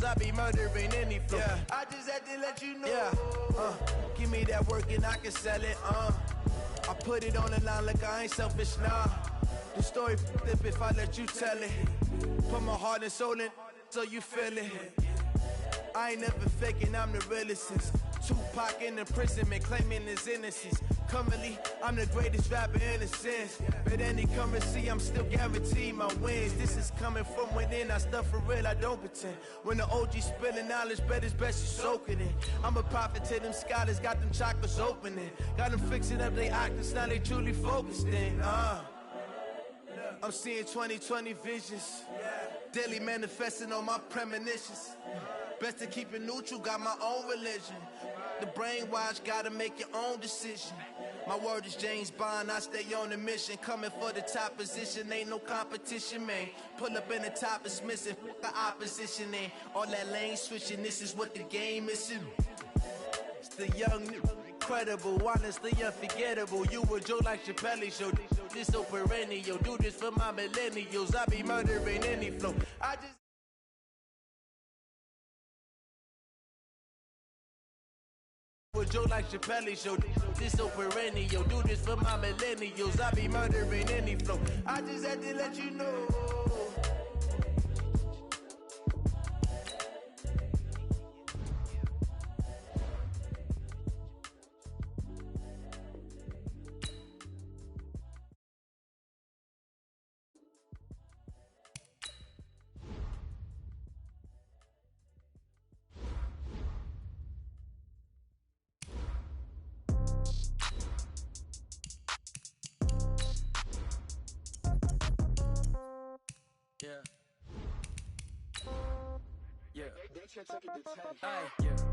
I be murdering any flow. Yeah. I just had to let you know. Yeah. Give me that work and I can sell it. I put it on the line like I ain't selfish, nah. The story flip if I let you tell it. Put my heart and soul in so you feel it. I ain't never faking, I'm the realest since Tupac in imprisonment, claiming his innocence. Currently, I'm the greatest rapper in a sense. But any currency, I'm still guaranteed my wins. This is coming from within, I stuff for real, I don't pretend. When the OG spilling knowledge, bet it's best you soak it in. I'm a prophet to them scholars, got them chakras opening. Got them fixing up they octaves, now they truly focused in. I'm seeing 2020 visions. Daily manifesting on my premonitions. Best to keep it neutral, got my own religion. The brainwash, gotta make your own decision. My word is James Bond, I stay on the mission. Coming for the top position, ain't no competition, man. Pull up in the top, it's missing, the opposition ain't. All that lane switching, this is what the game is. It's the young, incredible, honestly unforgettable. You a Joe like Chappelle show. This so perennial, do this for my millennials. I be murdering any flow. I just Joe like Chappelle show. This so perennial, do this for my millennials. I be murdering any flow. I just had to let you know.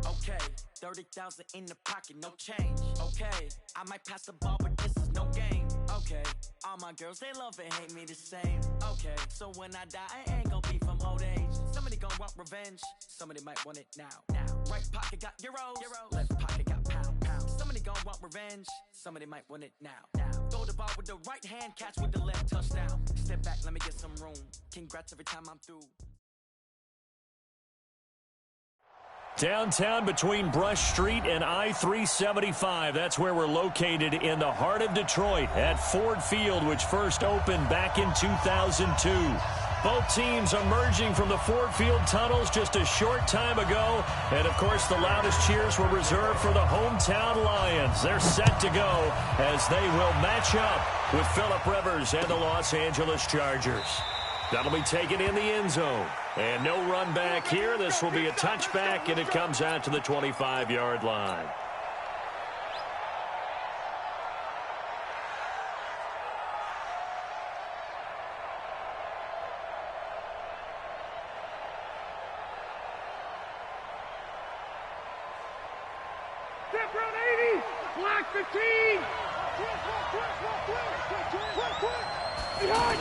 Okay, 30,000 in the pocket, no change. Okay, I might pass the ball, but this is no game. Okay, all my girls, they love and hate me the same. Okay, so when I die, I ain't gonna be from old age. Somebody gonna want revenge, somebody might want it now. Right pocket got euros, left pocket got pounds. Somebody gonna want revenge, somebody might want it now. Throw the ball with the right hand, catch with the left, touchdown. Step back, let me get some room. Congrats every time I'm through. Downtown between Brush Street and I-375. That's where we're located in the heart of Detroit at Ford Field, which first opened back in 2002. Both teams emerging from the Ford Field tunnels just a short time ago. And, of course, the loudest cheers were reserved for the hometown Lions. They're set to go as they will match up with Phillip Rivers and the Los Angeles Chargers. That'll be taken in the end zone. And no run back here. This will be a touchback, and it comes out to the 25-yard line. Step run 80, block 15. Behind.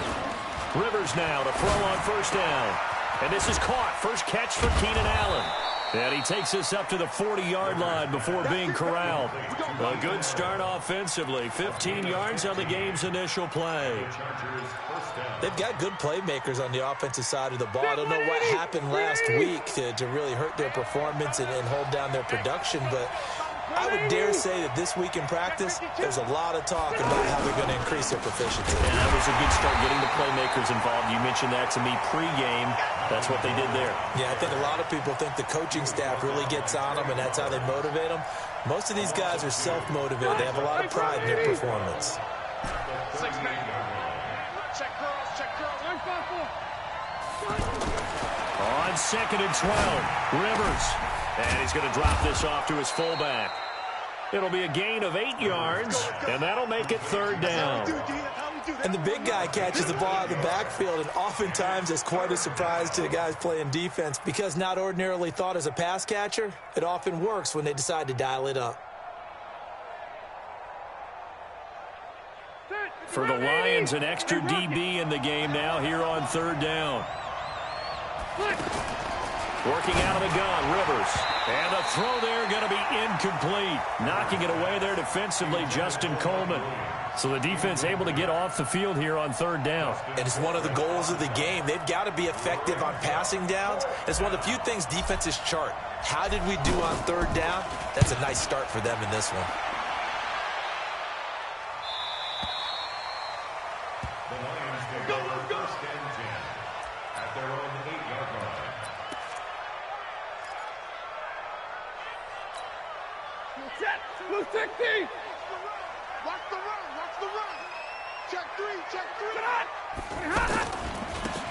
Rivers now to throw on first down. And this is caught. First catch for Keenan Allen. And he takes us up to the 40-yard line before being corralled. A good start offensively. 15 yards on the game's initial play. They've got good playmakers on the offensive side of the ball. I don't know what happened last week to really hurt their performance and hold down their production, but I would dare say that this week in practice, there's a lot of talk about how they're going to increase their proficiency. And that was a good start getting the playmakers involved. You mentioned that to me pregame. That's what they did there. Yeah, I think a lot of people think the coaching staff really gets on them, and that's how they motivate them. Most of these guys are self-motivated. They have a lot of pride in their performance. On 2nd and 12, Rivers. And he's going to drop this off to his fullback. It'll be a gain of 8 yards, and that'll make it third down. And the big guy catches the ball out of the backfield, and oftentimes it's quite a surprise to the guys playing defense because not ordinarily thought as a pass catcher, it often works when they decide to dial it up. For the Lions, an extra DB in the game now here on third down. Working out of the gun, Rivers. And the throw there going to be incomplete. Knocking it away there defensively, Justin Coleman. So the defense able to get off the field here on third down. And it's one of the goals of the game. They've got to be effective on passing downs. It's one of the few things defenses chart. How did we do on third down? That's a nice start for them in this one. The Lions take over first and 10 at their own 8-yard line. Set. Blue 60. Watch the run. Watch the run. Check three. Check three.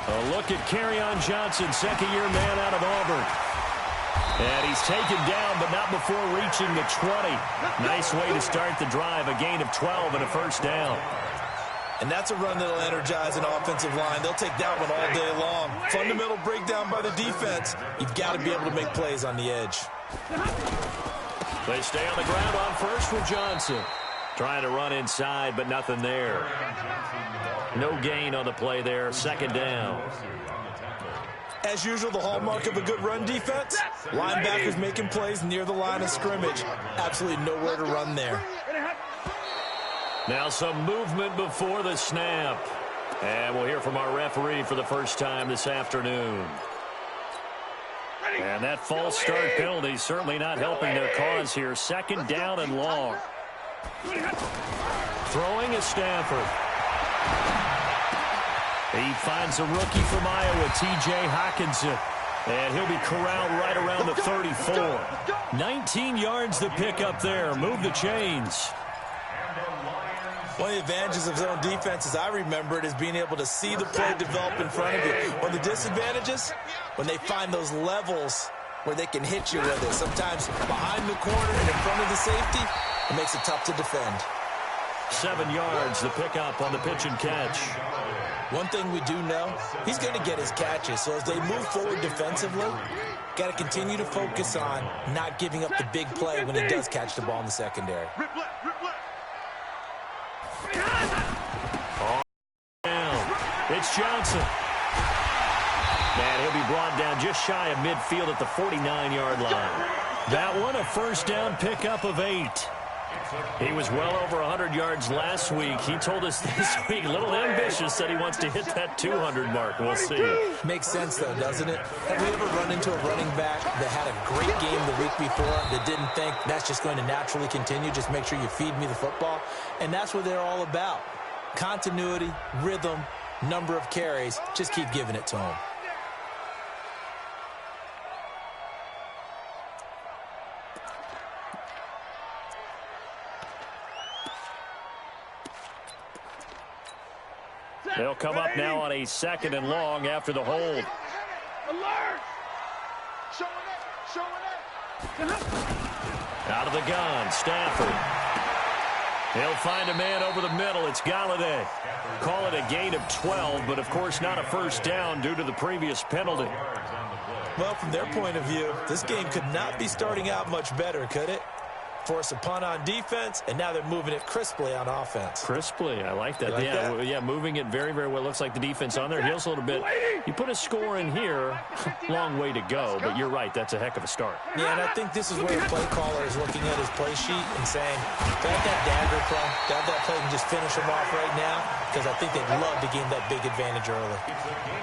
A look at Kerryon Johnson, second-year man out of Auburn. And he's taken down, but not before reaching the 20. Nice way to start the drive, a gain of 12 and a first down. And that's a run that'll energize an offensive line. They'll take that one all day long. Fundamental breakdown by the defense. You've got to be able to make plays on the edge. They stay on the ground on first with Johnson. Trying to run inside, but nothing there. No gain on the play there. Second down. As usual, the hallmark of a good run defense, linebackers making plays near the line of scrimmage. Absolutely nowhere to run there. Now some movement before the snap. And we'll hear from our referee for the first time this afternoon. And that false start penalty certainly not helping their cause here. Second down and long. Throwing is Stafford. He finds a rookie from Iowa, T.J. Hockenson. And he'll be corralled right around the 34. 19 yards to pick up there. Move the chains. One of the advantages of zone defense, as I remember it, is being able to see the play develop in front of you. One of the disadvantages, when they find those levels where they can hit you with it. Sometimes behind the corner and in front of the safety, it makes it tough to defend. 7 yards to pick up on the pitch and catch. One thing we do know, he's going to get his catches. So as they move forward defensively, got to continue to focus on not giving up the big play when he does catch the ball in the secondary. It's Johnson. And he'll be brought down just shy of midfield at the 49-yard line. That one, a first down pickup of 8. He was well over 100 yards last week. He told us this week, a little ambitious, said he wants to hit that 200 mark. We'll see. Makes sense, though, doesn't it? Have we ever run into a running back that had a great game the week before that didn't think that's just going to naturally continue? Just make sure you feed me the football. And that's what they're all about. Continuity, rhythm, number of carries. Just keep giving it to him. They'll come up now on a second and long after the hold. Alert! Showing it! Out of the gun, Stafford. He'll find a man over the middle. It's Galladay. Call it a gain of 12, but of course not a first down due to the previous penalty. Well, from their point of view, this game could not be starting out much better, could it? Force a punt on defense, and now they're moving it crisply on offense. Crisply, I like that. Like that? Yeah, moving it very, very well. Looks like the defense on their heels a little bit. You put a score in here, long way to go, but you're right, that's a heck of a start. Yeah, and I think this is where the play caller is looking at his play sheet and saying, grab that dagger play, grab that play and just finish him off right now, because I think they'd love to gain that big advantage early.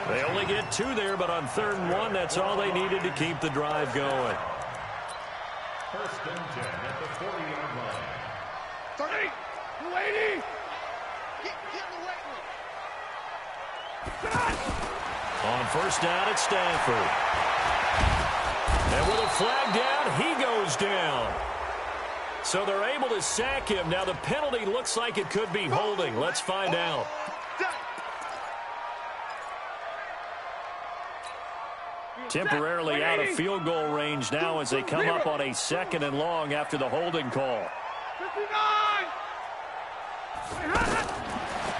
They only get 2 there, but on 3rd and 1, that's all they needed to keep the drive going. First and 10 at the 40-yard line. 30, 280. Get On first down, it's Stafford. And with a flag down, he goes down. So they're able to sack him. Now the penalty looks like it could be holding. Let's find out. Temporarily out of field goal range now as they come up on a second and long after the holding call. 59.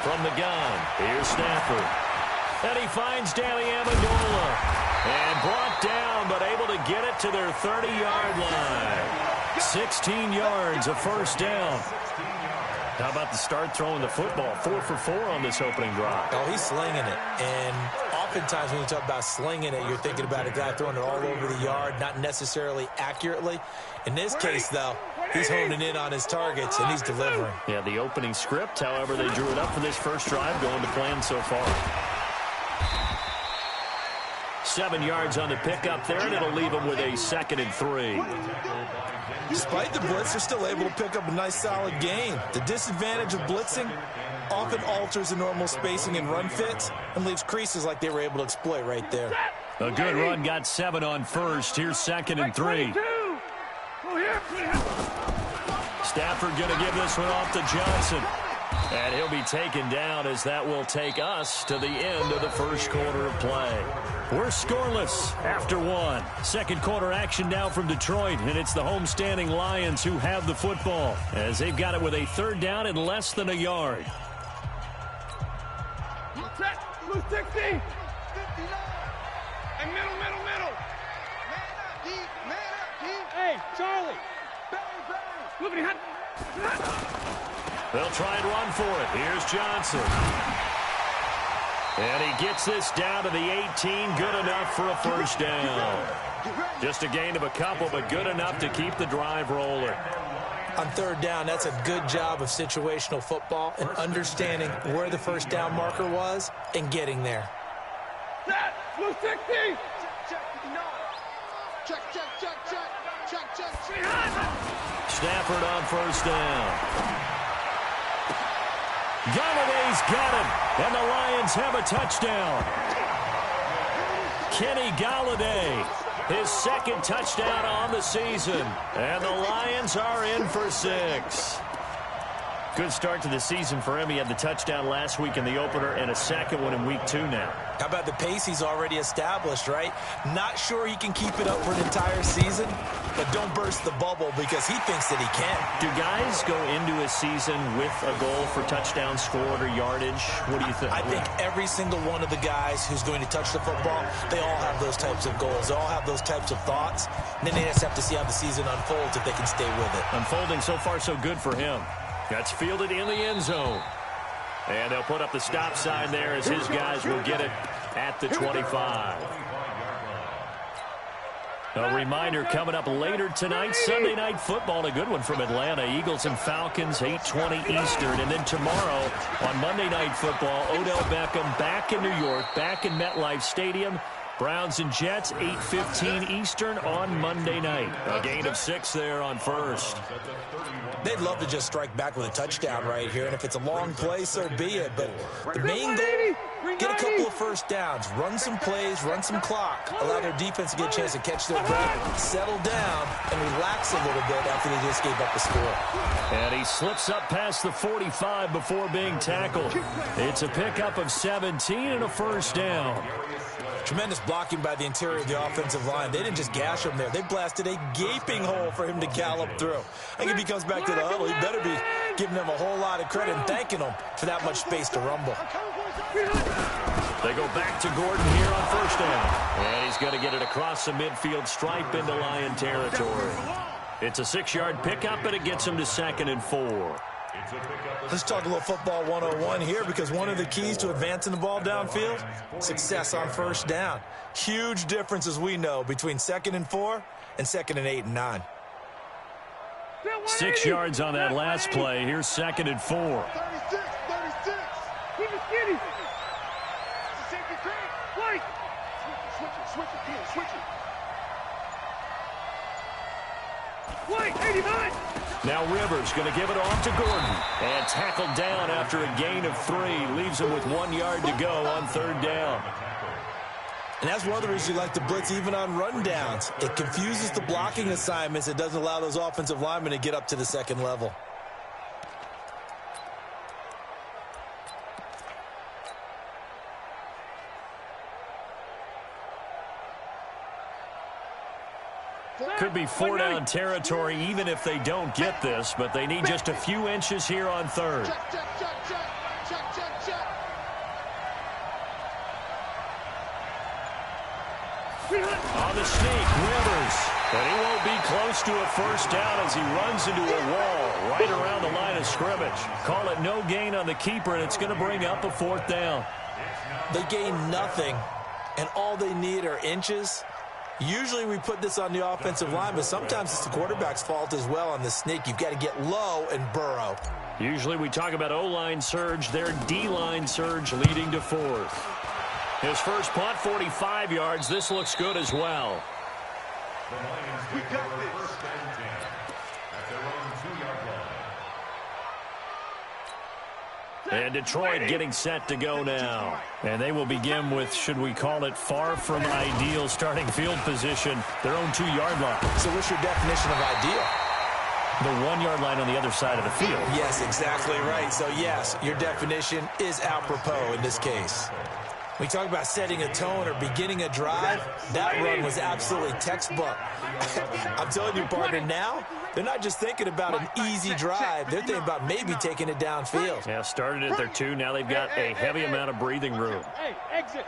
From the gun, here's Stafford. And he finds Danny Amendola. And brought down, but able to get it to their 30-yard line. 16 yards, a first down. How about the start throwing the football? 4 for 4 on this opening drive. Oh, he's slinging it. And oftentimes when you talk about slinging it, you're thinking about a guy throwing it all over the yard, not necessarily accurately. In this case, though, he's honing in on his targets, and he's delivering. Yeah, the opening script, however, they drew it up for this first drive, going to plan so far. 7 yards on the pickup there, and it'll leave them with a 2nd and 3. Despite the blitz, they're still able to pick up a nice, solid gain. The disadvantage of blitzing often alters the normal spacing and run fits and leaves creases like they were able to exploit right there. A good run, got 7 on first. Here's 2nd and 3. Stafford going to give this one off to Johnson. And he'll be taken down as that will take us to the end of the first quarter of play. We're scoreless after 1. Second quarter action now from Detroit, and it's the homestanding Lions who have the football as they've got it with a 3rd down and less than a yard. Blue 60. 59. And middle. Man up, deep. Hey, Charlie. Bang. They'll try and run for it. Here's Johnson. And he gets this down to the 18. Good enough for a first down. Just a gain of a couple, but good enough to keep the drive rolling. On 3rd down, that's a good job of situational football and understanding where the first down marker was and getting there. Set. Blue 60. Check. Stafford on first down. Galladay's got him, and the Lions have a touchdown. Kenny Galladay, his 2nd touchdown on the season, and the Lions are in for 6. Good start to the season for him. He had the touchdown last week in the opener and a 2nd one in week 2 now. How about the pace he's already established, right? Not sure he can keep it up for an entire season, but don't burst the bubble because he thinks that he can. Do guys go into a season with a goal for touchdown scored or yardage? What do you think? I think every single one of the guys who's going to touch the football, they all have those types of goals. They all have those types of thoughts. And then they just have to see how the season unfolds if they can stay with it. Unfolding so far so good for him. That's fielded in the end zone. And they'll put up the stop sign there as his guys will get it at the 25. A reminder coming up later tonight, Sunday Night Football, a good one from Atlanta. Eagles and Falcons, 8:20 Eastern. And then tomorrow on Monday Night Football, Odell Beckham back in New York, back in MetLife Stadium. Browns and Jets, 8:15 Eastern on Monday night. A gain of 6 there on first. They'd love to just strike back with a touchdown right here, and if it's a long play, so be it. But the main goal, get a couple of first downs, run some plays, run some clock, allow their defense to get a chance to catch their breath, settle down, and relax a little bit after they just gave up the score. And he slips up past the 45 before being tackled. It's a pickup of 17 and a first down. Tremendous blocking by the interior of the offensive line. They didn't just gash him there. They blasted a gaping hole for him to gallop through. I think if he comes back to the huddle, he better be giving them a whole lot of credit and thanking them for that much space to rumble. They go back to Gordon here on first down. And he's going to get it across the midfield stripe into Lion territory. It's a 6-yard pickup, and it gets him to 2nd and 4. Let's talk a little football 101 here, because one of the keys to advancing the ball downfield, success on first down. Huge difference, as we know, between 2nd and 4 and 2nd and 8 and 9. 6 yards on that last play. Here's 2nd and 4. 36. Keep it skinny. White. Switch it. White, 89. Now Rivers going to give it off to Gordon. And tackled down after a gain of 3. Leaves him with 1 yard to go on 3rd down. And that's one of the reasons you like to blitz even on rundowns. It confuses the blocking assignments. It doesn't allow those offensive linemen to get up to the 2nd level. Could be 4-down territory even if they don't get this, but they need just a few inches here on 3rd. Check. On the sneak, Rivers. But he won't be close to a first down as he runs into a wall right around the line of scrimmage. Call it no gain on the keeper, and it's going to bring up a 4th down. They gain nothing and all they need are inches. Usually we put this on the offensive line, but sometimes it's the quarterback's fault as well on the sneak. You've got to get low and burrow. Usually we talk about O-line surge, their D-line surge leading to fourth. His first punt, 45 yards. This looks good as well. The Lions take over first and 10 at their own 2-yard line. And Detroit getting set to go now. And they will begin with, should we call it, far from ideal starting field position, their own 2-yard line. So what's your definition of ideal? The 1-yard line on the other side of the field. Yes, exactly right. So, yes, your definition is apropos in this case. We talk about setting a tone or beginning a drive. That run was absolutely textbook. I'm telling you, partner, now they're not just thinking about an easy drive. They're thinking about maybe taking it downfield. Yeah, started at their 2. Now they've got a heavy amount of breathing room. Hey, exit.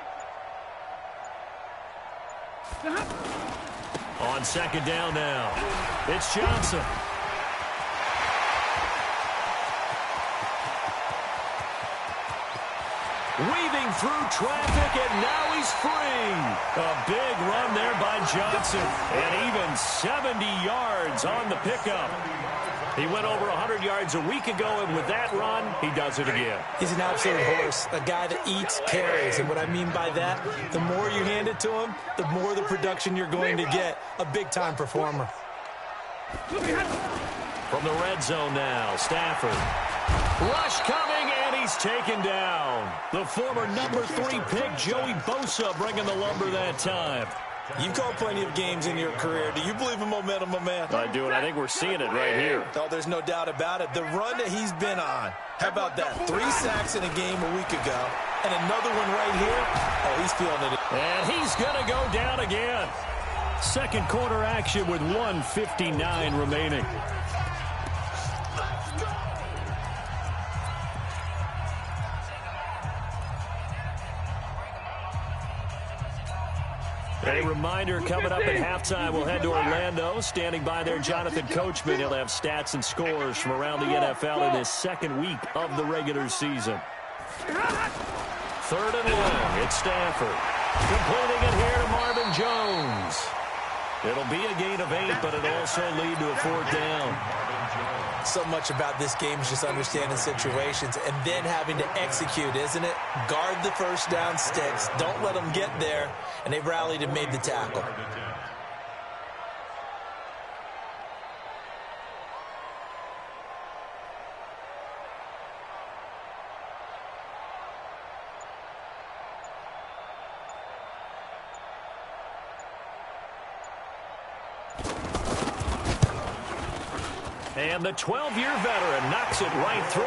On second down now, it's Johnson. Weaving through traffic, and now he's free. A big run there by Johnson, and even 70 yards on the pickup. He went over 100 yards a week ago, and with that run, he does it again. He's an absolute horse, a guy that eats carries. And what I mean by that, the more you hand it to him, the more the production you're going to get. A big-time performer. From the red zone now, Stafford. Rush coming, and he's taken down. The former number 3 pick, Joey Bosa, bringing the lumber that time. You've called plenty of games in your career. Do you believe in momentum, my man? I do, and I think we're seeing it right here. Oh, there's no doubt about it. The run that he's been on. How about that? 3 sacks in a game a week ago, and another one right here. Oh, he's feeling it. And he's going to go down again. Second quarter action with 1:59 remaining. A reminder, coming up at halftime, we'll head to Orlando. Standing by there, Jonathan Coachman. He'll have stats and scores from around the NFL in his second week of the regular season. Third and long, it's Stafford. Completing it here to Marvin Jones. It'll be a gain of 8, but it'll also lead to a 4th down. So much about this game is just understanding situations and then having to execute, isn't it? Guard the first down sticks. Don't let them get there. And they rallied and made the tackle. And the 12-year veteran knocks it right through.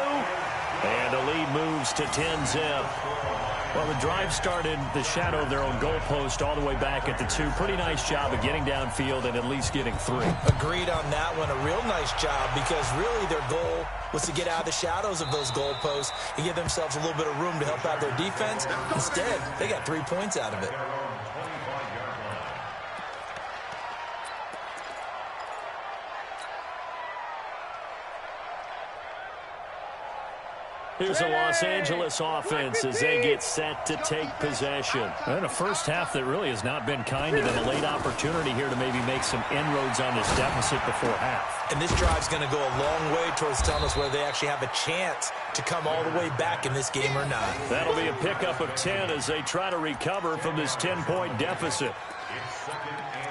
And the lead moves to 10-zip. Well, the drive started the shadow of their own goalpost all the way back at the 2. Pretty nice job of getting downfield and at least getting 3. Agreed on that one. A real nice job because really their goal was to get out of the shadows of those goalposts and give themselves a little bit of room to help out their defense. Instead, they got 3 points out of it. Here's the Los Angeles offense as they get set to take possession. And a first half that really has not been kind to them. A late opportunity here to maybe make some inroads on this deficit before half. And this drive's going to go a long way towards telling us whether they actually have a chance to come all the way back in this game or not. That'll be a pickup of 10 as they try to recover from this 10-point deficit.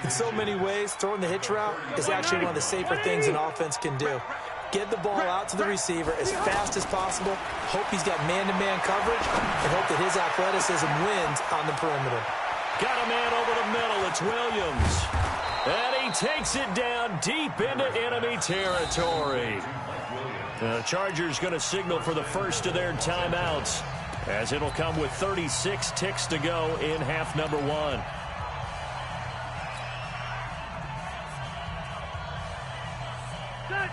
In so many ways, throwing the hitch route is actually one of the safer things an offense can do. Get the ball out to the receiver as fast as possible. Hope he's got man-to-man coverage and hope that his athleticism wins on the perimeter. Got a man over the middle. It's Williams. And he takes it down deep into enemy territory. The Chargers going to signal for the first of their timeouts as it'll come with 36 ticks to go in half number 1.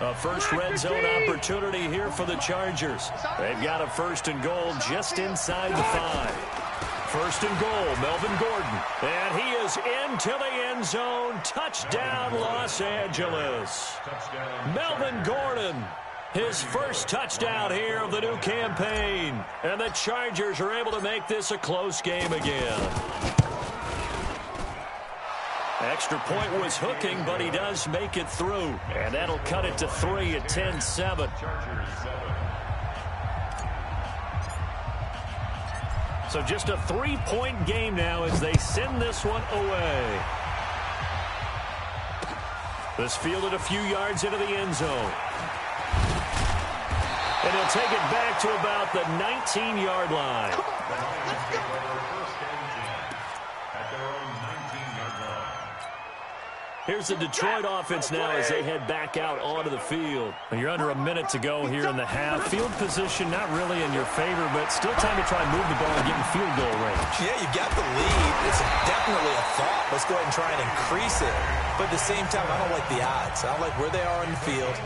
A first red zone opportunity here for the Chargers. They've got a 1st and goal just inside the 5. 1st and goal, Melvin Gordon. And he is into the end zone. Touchdown, Los Angeles. Melvin Gordon, his first touchdown here of the new campaign. And the Chargers are able to make this a close game again. Extra point was hooking, but he does make it through. And that'll cut it to 3 at 10-7. So just a 3-point game now as they send this one away. This fielded a few yards into the end zone. And he'll take it back to about the 19-yard line. Come on, let's go. At their own 19-yard line. Here's the Detroit offense now as they head back out onto the field. And you're under a minute to go here in the half. Field position not really in your favor, but still time to try and move the ball and get in field goal range. Yeah, you got the lead. It's definitely a thought. Let's go ahead and try and increase it. But at the same time, I don't like the odds. I don't like where they are in the field.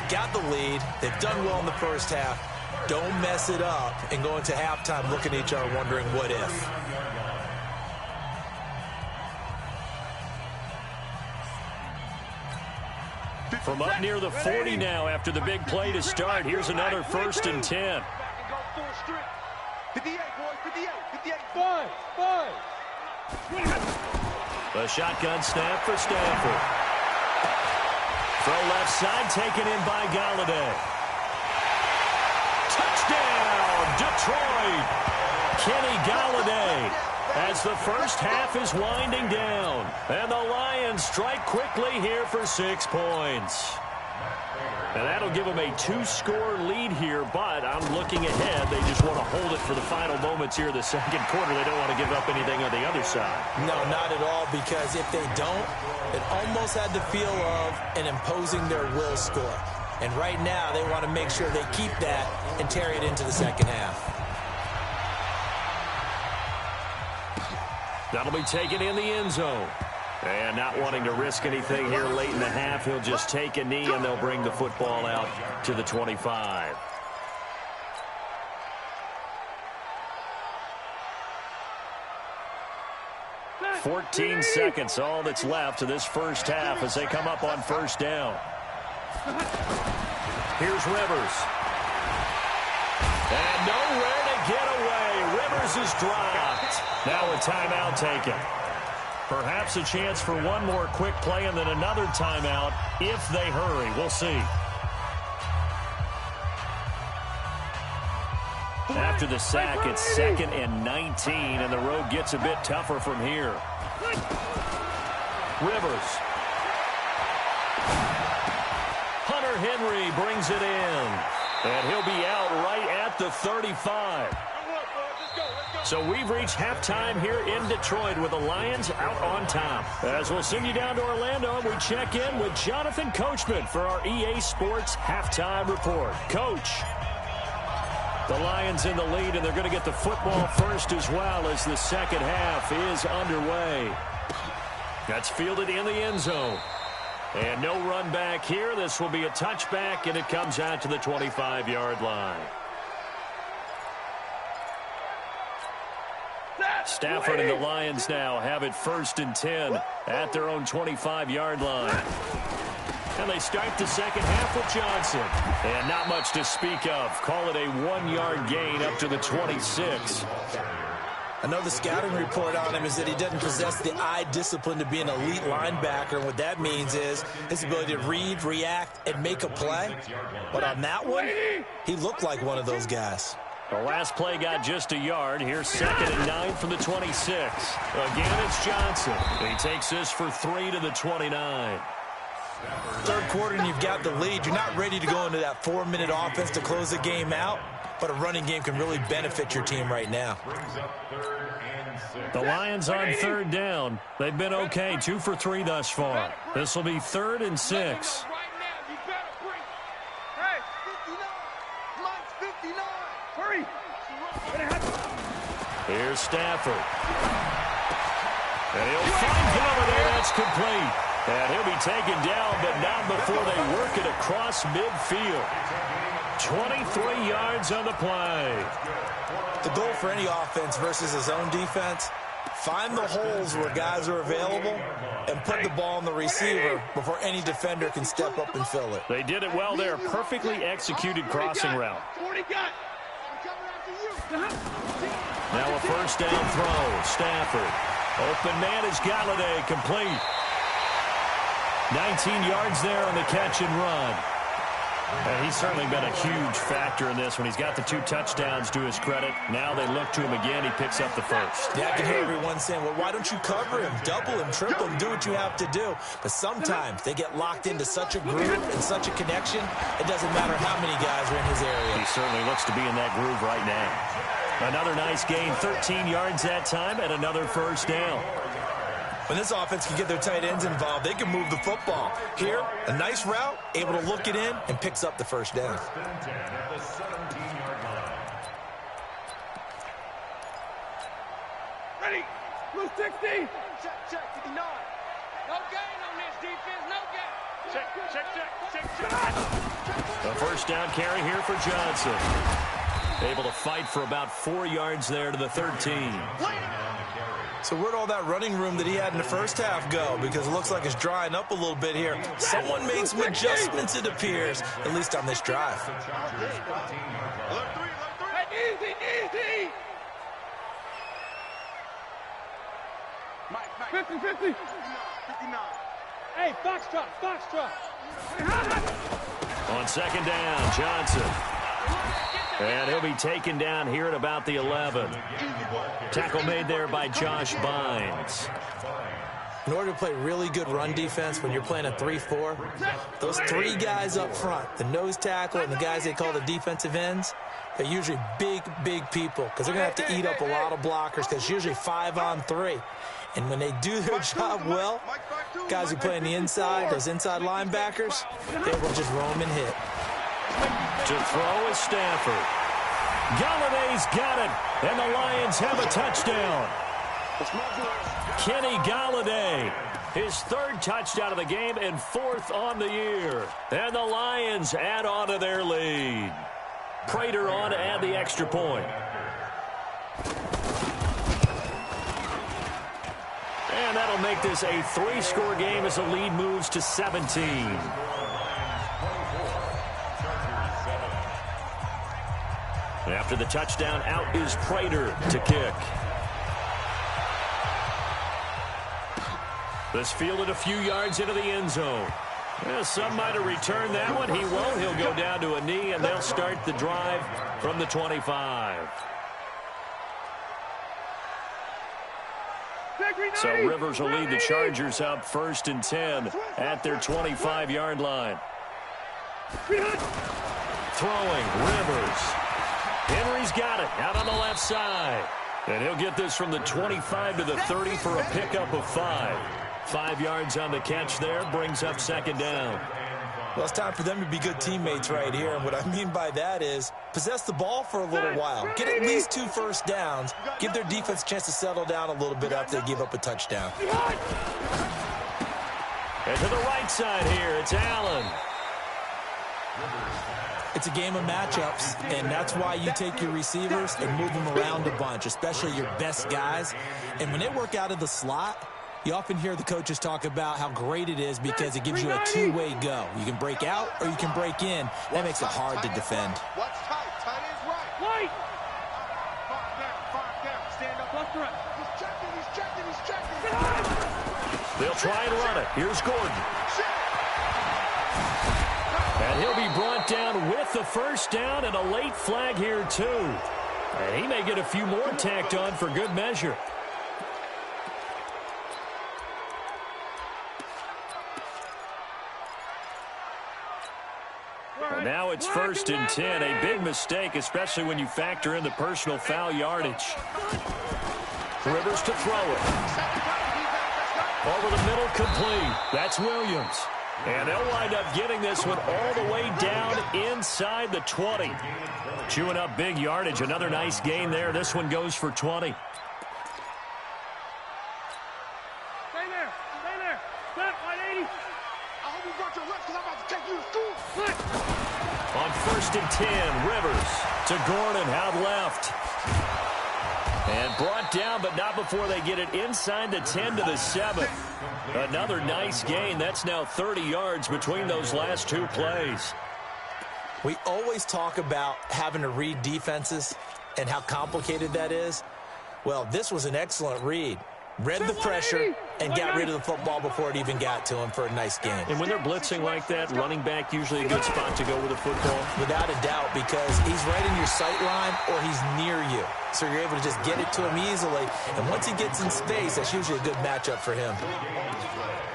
Got the lead. They've done well in the first half. Don't mess it up and go into halftime looking at each other wondering what if. From up near the 40 now after the big play to start. Here's another 1st and 10. 58, boys, 58, 58, 5. The shotgun snap for Stafford. Throw left side taken in by Galladay. Touchdown, Detroit. Kenny Galladay as the first half is winding down. And the Lions strike quickly here for 6 points. And that'll give them a 2-score lead here, but I'm looking ahead. They just want to hold it for the final moments here in the second quarter. They don't want to give up anything on the other side. No, not at all, because if they don't, it almost had the feel of an imposing their will score. And right now, they want to make sure they keep that and carry it into the second half. That'll be taken in the end zone. And not wanting to risk anything here late in the half, he'll just take a knee and they'll bring the football out to the 25. "14 seconds, all that's left of this first half as they come up on first down. Here's Rivers. And nowhere to get away. Rivers is dropped. Now a timeout taken. Perhaps a chance for one more quick play and then another timeout if they hurry. We'll see. After the sack, it's 2nd and 19, and the road gets a bit tougher from here. Rivers. Hunter Henry brings it in, and he'll be out right at the 35. So we've reached halftime here in Detroit with the Lions out on top. As we'll send you down to Orlando, we check in with Jonathan Coachman for our EA Sports Halftime Report. Coach, the Lions in the lead, and they're going to get the football first as well as the second half is underway. That's fielded in the end zone. And no run back here. This will be a touchback, and it comes out to the 25-yard line. Stafford and the Lions now have it 1st and 10 at their own 25-yard line. And they start the second half with Johnson. And not much to speak of. Call it a 1-yard gain up to the 26. I know the scouting report on him is that he doesn't possess the eye discipline to be an elite linebacker. What that means is his ability to read, react, and make a play. But on that one, he looked like one of those guys. The last play got just a yard. Here's 2nd and 9 from the 26. Again, it's Johnson. He takes this for 3 to the 29. Third quarter and you've got the lead. You're not ready to go into that 4-minute offense to close the game out, but a running game can really benefit your team right now. The Lions on 3rd down. They've been okay, 2 for 3 thus far. This will be 3rd and 6. Here's Stafford. And he'll find Galladay. That's complete. And he'll be taken down, but not before they work it across midfield. 23 yards on the play. The goal for any offense versus his own defense, find the holes where guys are available and put the ball on the receiver before any defender can step up and fill it. They did it well there. Perfectly executed crossing route. Now a 1st down throw. Stafford. Open man is Galladay, complete. 19 yards there on the catch and run. And he's certainly been a huge factor in this when he's got the 2 touchdowns to his credit. Now they look to him again. He picks up the first. Yeah, I can hear everyone saying, well, why don't you cover him, double him, triple him, do what you have to do. But sometimes they get locked into such a groove and such a connection, it doesn't matter how many guys are in his area. He certainly looks to be in that groove right now. Another nice gain, 13 yards that time, and another first down. When this offense can get their tight ends involved, they can move the football. Here, a nice route, able to look it in, and picks up the first down. Ready? Blue 60. Check, 59. No gain on this defense, no gain. Check. The first down carry here for Johnson. Able to fight for about 4 yards there to the 13. So where'd all that running room that he had in the first half go? Because it looks like it's drying up a little bit here. Someone made some adjustments, it appears, at least on this drive. Easy. 50. 59. Hey, Foxtrot. On second down, Johnson. And he'll be taken down here at about the 11. Tackle made there by Josh Bynes. In order to play really good run defense when you're playing a 3-4, those 3 guys up front, the nose tackle and the guys they call the defensive ends, they're usually big people because they're going to have to eat up a lot of blockers because it's usually 5-on-3. And when they do their job well, guys who play on the inside, those inside linebackers, they will just roam and hit. To throw is Stafford. Galladay's got it, and the Lions have a touchdown. Kenny Galladay, his 3rd touchdown of the game and 4th on the year. And the Lions add on to their lead. Prater on to add the extra point. And that'll make this a 3-score game as the lead moves to 17. After the touchdown, out is Prater to kick. This fielded a few yards into the end zone. Yeah, some might have returned that one. He won't. He'll go down to a knee, and they'll start the drive from the 25. So Rivers will lead the Chargers up 1st and 10 at their 25-yard line. Throwing, Rivers. Henry's got it out on the left side. And he'll get this from the 25 to the 30 for a pickup of 5. 5 yards on the catch there, brings up second down. Well, it's time for them to be good teammates right here. And what I mean by that is possess the ball for a little while. Get at least 2 first downs. Give their defense a chance to settle down a little bit after they give up a touchdown. And to the right side here, it's Allen. It's a game of matchups, and that's why you take your receivers and move them around a bunch, especially your best guys. And when they work out of the slot, you often hear the coaches talk about how great it is because it gives you a 2-way go. You can break out or you can break in. That makes it hard to defend. Watch tight. Tight ends right. Right. 5 down. Stand up. Left to right. He's checking. They'll try and run it. Here's Gordon. And he'll be brought down with the first down and a late flag here, too. And he may get a few more tacked on for good measure. And now it's 1st and 10. A big mistake, especially when you factor in the personal foul yardage. Rivers to throw it. Over the middle, complete. That's Williams. And they'll wind up getting this one all the way down inside the 20. Chewing up big yardage. Another nice gain there. This one goes for 20. Stay there. Step 180. I hope you brought your left because I'm about to take you to school. On 1st and 10, Rivers to Gordon out left. And brought down, but not before they get it inside the 10 to the 7. Another nice gain. That's now 30 yards between those last 2 plays. We always talk about having to read defenses and how complicated that is. Well, this was an excellent read. read the pressure, and got rid of the football before it even got to him for a nice game. And when they're blitzing like that, running back usually a good spot to go with the football? Without a doubt, because he's right in your sight line or he's near you. So you're able to just get it to him easily. And once he gets in space, that's usually a good matchup for him.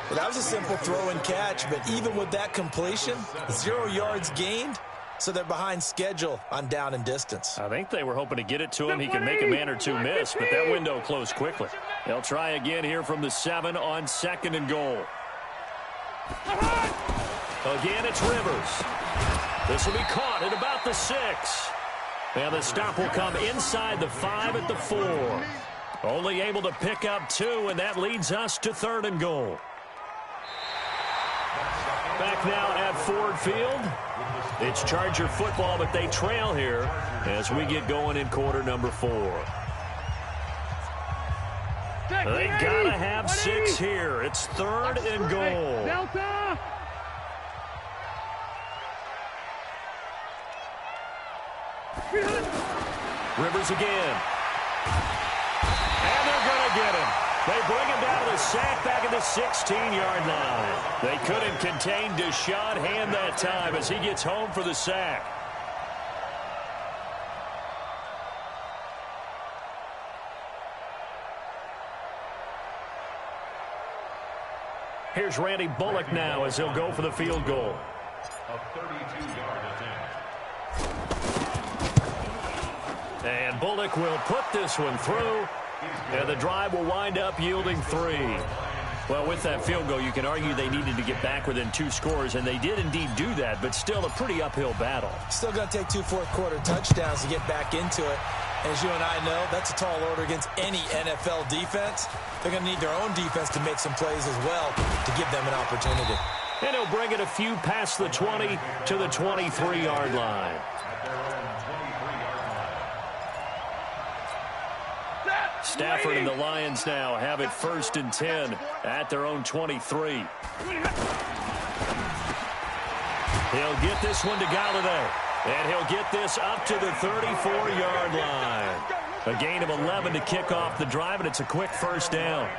Well, that was a simple throw and catch, but even with that completion, 0 yards gained. So they're behind schedule on down and distance. I think they were hoping to get it to him. He can make a man or two miss, but that window closed quickly. They'll try again here from the 7 on 2nd and goal. Again, it's Rivers. This will be caught at about the 6. And the stop will come inside the 5 at the 4. Only able to pick up 2, and that leads us to 3rd and goal. Back now at Ford Field. It's Charger football, but they trail here as we get going in quarter number 4. They gotta have 6 here. It's 3rd and goal. Delta! Rivers again. And they're gonna get him. They bring him down to the sack back at the 16-yard line. They couldn't contain Deshaun Hand that time as he gets home for the sack. Here's Randy Bullock now as he'll go for the field goal. A 32-yard attempt. And Bullock will put this one through. And the drive will wind up yielding 3. Well, with that field goal, you can argue they needed to get back within 2 scores, and they did indeed do that, but still a pretty uphill battle. Still going to take 2 fourth-quarter touchdowns to get back into it. As you and I know, that's a tall order against any NFL defense. They're going to need their own defense to make some plays as well to give them an opportunity. And he'll bring it a few past the 20 to the 23-yard line. Stafford and the Lions now have it 1st and 10 at their own 23. He'll get this one to Golladay. And he'll get this up to the 34-yard line. A gain of 11 to kick off the drive, and it's a quick 1st down.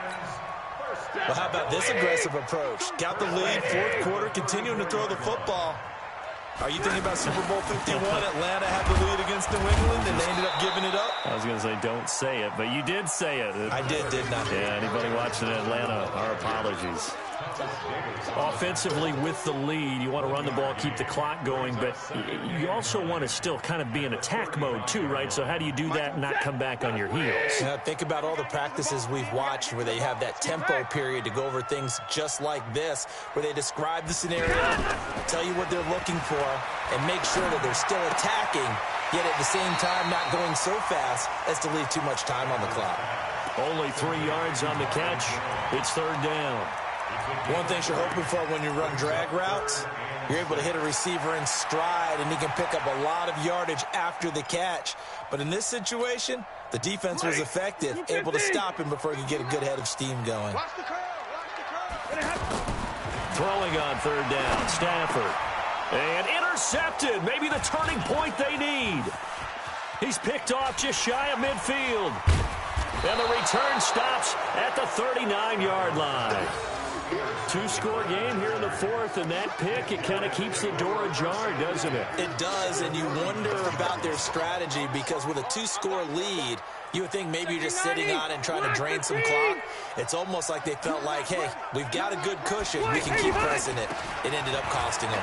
Well, how about this aggressive approach? Got the lead, 4th quarter, continuing to throw the football. Are you thinking about Super Bowl 51? Atlanta had the lead against New England, and they ended up giving it up? I was going to say don't say it, but you did say it. I did not. Yeah, anybody watching Atlanta, our apologies. Offensively with the lead, you want to run the ball, keep the clock going, but you also want to still kind of be in attack mode too, right? So how do you do that and not come back on your heels? Yeah, think about all the practices we've watched where they have that tempo period to go over things just like this, where they describe the scenario, tell you what they're looking for, and make sure that they're still attacking, yet at the same time not going so fast as to leave too much time on the clock. Only 3 yards on the catch. It's 3rd down. One thing you're hoping for when you run drag routes, you're able to hit a receiver in stride, and he can pick up a lot of yardage after the catch. But in this situation, the defense was effective, able to stop him before he could get a good head of steam going. Throwing on 3rd down, Stafford. And intercepted, maybe the turning point they need. He's picked off just shy of midfield. And the return stops at the 39-yard line. 2-score game here in the 4th, and that pick, it kind of keeps the door ajar, doesn't it? It does, and you wonder about their strategy because with a 2-score lead, you would think maybe you're just sitting on it and trying to drain some clock. It's almost like they felt like, hey, we've got a good cushion. We can keep pressing it. It ended up costing them.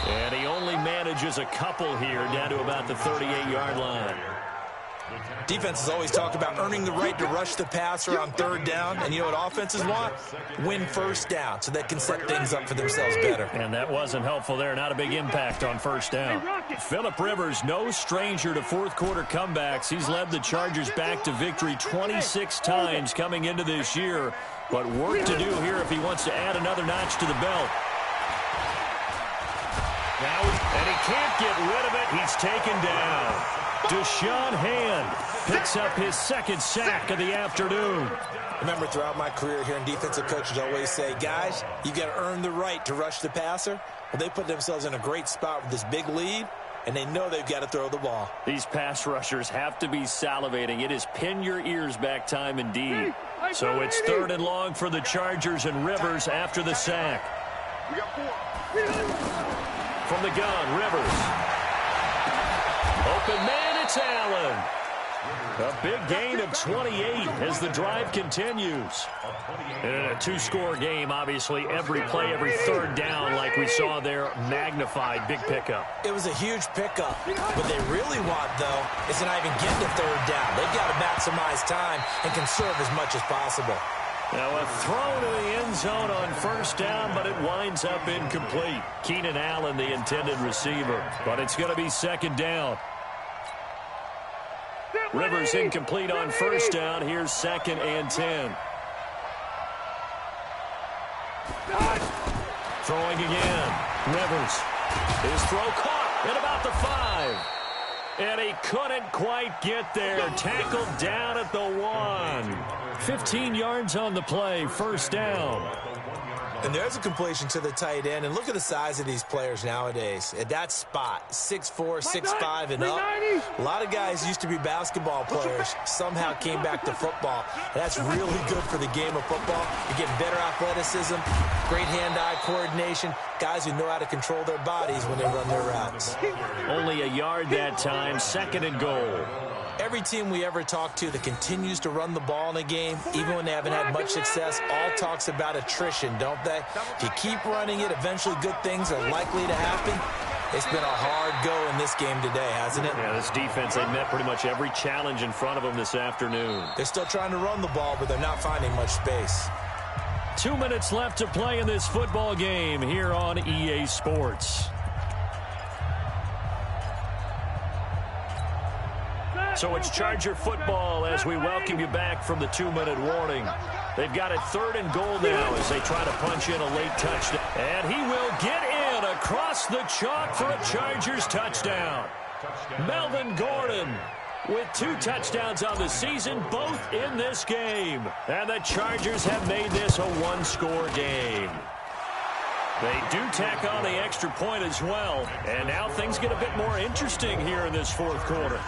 And he only manages a couple here down to about the 38-yard line. Defenses always talk about earning the right to rush the passer on 3rd down, and you know what offenses want? Win 1st down so they can set things up for themselves better. And that wasn't helpful there. Not a big impact on 1st down. Phillip Rivers, no stranger to 4th-quarter comebacks. He's led the Chargers back to victory 26 times coming into this year. But work to do here if he wants to add another notch to the belt. Now, and he can't get rid of it. He's taken down. Deshaun Hand picks up his 2nd sack of the afternoon. Remember, throughout my career here in defensive coaches always say, guys, you got to earn the right to rush the passer. Well, they put themselves in a great spot with this big lead, and they know they've got to throw the ball. These pass rushers have to be salivating. It is pin your ears back time indeed. So it's 3rd and long for the Chargers, and Rivers after the sack. We got 4. From the gun, Rivers. Open man, it's Allen. A big gain of 28 as the drive continues. And in a 2-score game, obviously, every play, every 3rd down, like we saw there, magnified, big pickup. It was a huge pickup. What they really want, though, is to not even get to 3rd down. They've got to maximize time and conserve as much as possible. Now a throw to the end zone on 1st down, but it winds up incomplete. Keenan Allen, the intended receiver, but it's going to be 2nd down. Rivers incomplete on 1st down. Here's 2nd and 10. Throwing again. Rivers. His throw caught at about the 5. And he couldn't quite get there. Tackled down at the 1. 15 yards on the play. 1st down. And there's a completion to the tight end. And look at the size of these players nowadays. At that spot, 6'4", 6'5", and up. A lot of guys used to be basketball players. Somehow came back to football. And that's really good for the game of football. You're getting better athleticism, great hand-eye coordination, guys who know how to control their bodies when they run their routes. Only a yard that time. 2nd and goal. Every team we ever talk to that continues to run the ball in a game, even when they haven't had much success, all talks about attrition, don't they? If you keep running it, eventually good things are likely to happen. It's been a hard go in this game today, hasn't it? Yeah, this defense, they met pretty much every challenge in front of them this afternoon. They're still trying to run the ball, but they're not finding much space. 2 minutes left to play in this football game here on EA Sports. So it's Charger football as we welcome you back from the 2-minute warning. They've got it 3rd and goal now as they try to punch in a late touchdown. And he will get in across the chalk for a Chargers touchdown. Melvin Gordon with 2 touchdowns on the season, both in this game. And the Chargers have made this a 1-score game. They do tack on the extra point as well. And now things get a bit more interesting here in this 4th quarter.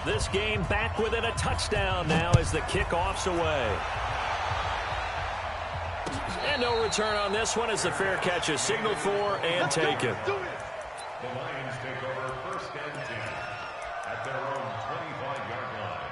This game back within a touchdown now as the kickoff's away. And no return on this one as the fair catch is signaled for and taken. The Lions take over 1st and 10 at their own 25-yard line.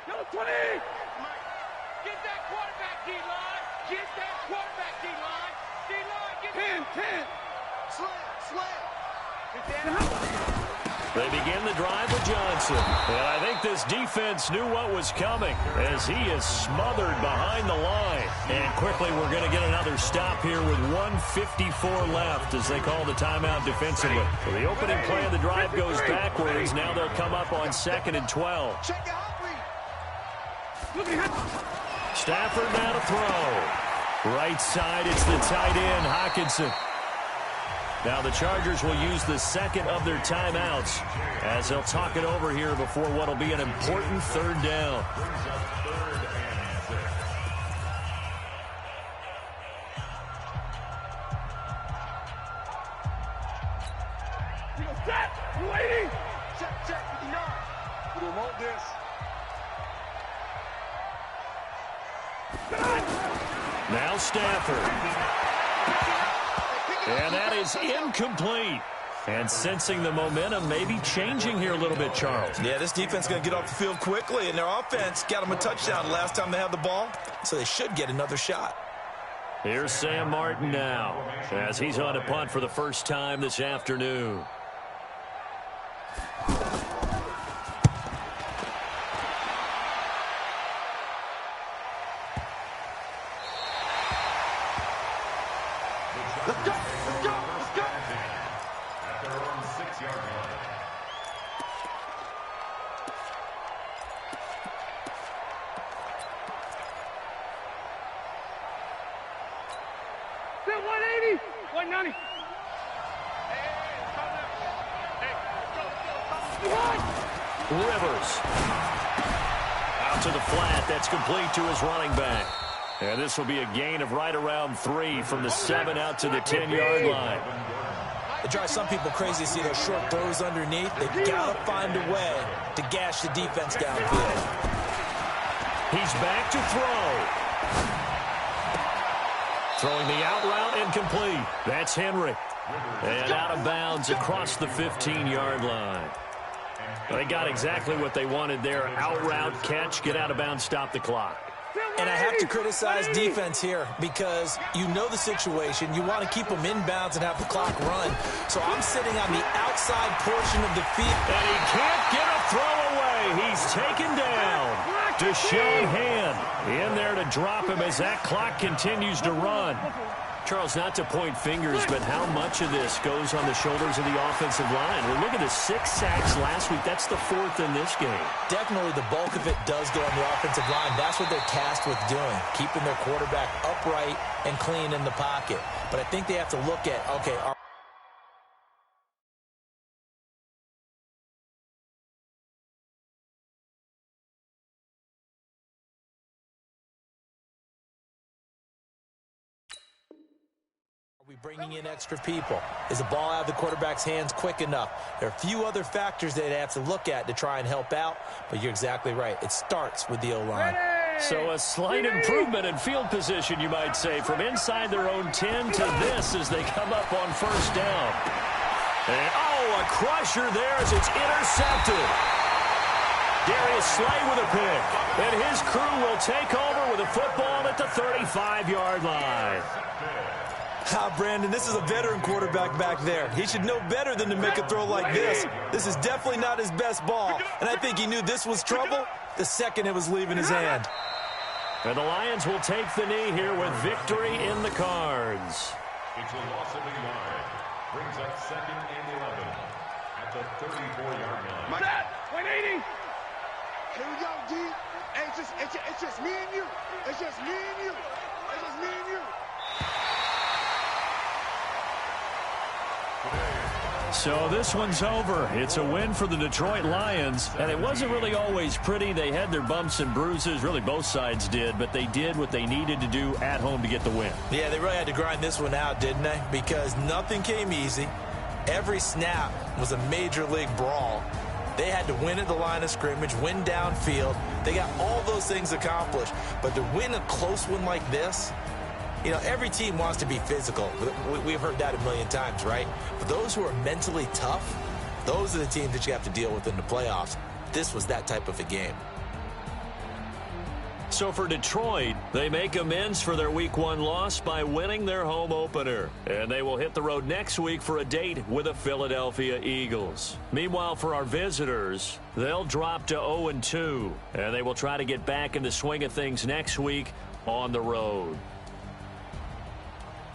Go 20! Get that quarterback, D-line! Get that quarterback, D-line! D-line, get 10! They begin the drive with Johnson. And I think this defense knew what was coming as he is smothered behind the line. And quickly we're going to get another stop here with 1:54 left as they call the timeout defensively. So the opening play of the drive goes backwards. Now they'll come up on 2nd and 12. Stafford now to throw. Right side, it's the tight end, Hockenson. Now the Chargers will use the 2nd of their timeouts as they'll talk it over here before what will be an important 3rd down. Waiting! Check, 59. We don't want this. Now Stafford. And that is incomplete. And sensing the momentum maybe changing here a little bit, Charles. Yeah, this defense is going to get off the field quickly, and their offense got them a touchdown last time they had the ball, so they should get another shot. Here's Sam Martin now as he's on a punt for the first time this afternoon. Let's go! Let's go! Let's go! At their own 6-yard line. 180, 190. Rivers. Out to the flat. That's complete to his running back. And this will be a gain of right around 3 from the 7 out to the 10-yard line. It drives some people crazy to see those short throws underneath. They got to find a way to gash the defense downfield. He's back to throw. Throwing the out route incomplete. That's Henry. And out of bounds across the 15-yard line. They got exactly what they wanted there. Out route, catch, get out of bounds, stop the clock. And I have to criticize defense here because you know the situation. You want to keep them in bounds and have the clock run. So I'm sitting on the outside portion of the field. And he can't get a throw away. He's taken down. Deshaun Hand in there to drop him as that clock continues to run. Charles, not to point fingers, but how much of this goes on the shoulders of the offensive line? Well, look at the 6 sacks last week. That's the 4th in this game. Definitely the bulk of it does go on the offensive line. That's what they're tasked with doing, keeping their quarterback upright and clean in the pocket. But I think they have to look at, okay, are we bringing in extra people? Is the ball out of the quarterback's hands quick enough? There are a few other factors that they have to look at to try and help out, but you're exactly right. It starts with the O-line. So a slight improvement in field position, you might say, from inside their own 10 to this as they come up on first down. And, a crusher there as it's intercepted. Darius Slay with a pick. And his crew will take over with a football at the 35-yard line. Brandon, this is a veteran quarterback back there. He should know better than to make a throw like this. This is definitely not his best ball. And I think he knew this was trouble the second it was leaving his hand. And the Lions will take the knee here with victory in the cards. It's a loss of a yard. Brings up 2nd and 11 at the 34-yard line. Set, 180. Here we go, D. Hey, it's just me and you. It's just me and you. It's just me and you. So this one's over. It's a win for the Detroit Lions, and it wasn't really always pretty. They had their bumps and bruises. Really, both sides did, but they did what they needed to do at home to get the win. Yeah, they really had to grind this one out, didn't they? Because nothing came easy. Every snap was a major league brawl. They had to win at the line of scrimmage, win downfield. They got all those things accomplished. But to win a close one like this, you know, every team wants to be physical. We've heard that a million times, right? But those who are mentally tough, those are the teams that you have to deal with in the playoffs. This was that type of a game. So for Detroit, they make amends for their Week 1 loss by winning their home opener. And they will hit the road next week for a date with the Philadelphia Eagles. Meanwhile, for our visitors, they'll drop to 0-2. And they will try to get back in the swing of things next week on the road.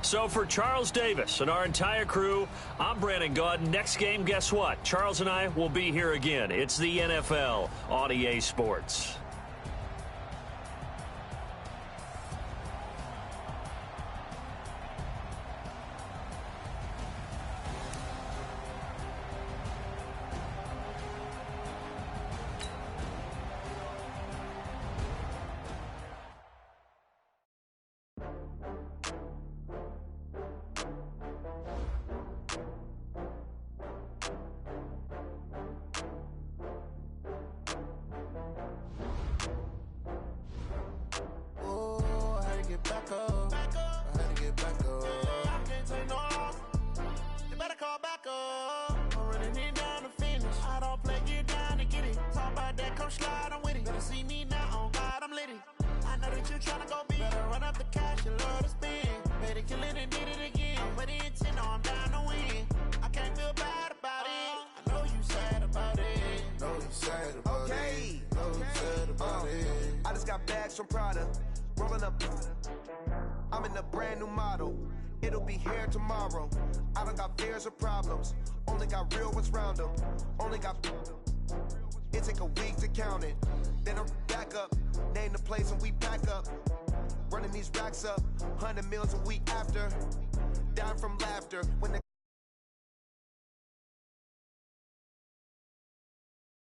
So for Charles Davis and our entire crew, I'm Brandon Gaudin. Next game, guess what? Charles and I will be here again. It's the NFL on EA Sports. From Prada, rolling up. I'm in a brand new model. It'll be here tomorrow. I don't got fears or problems. Only got real ones round them. Only got. It take a week to count it. Then I'm back up. Name the place and we pack up. Running these racks up. 100 meals a week after. down from laughter when the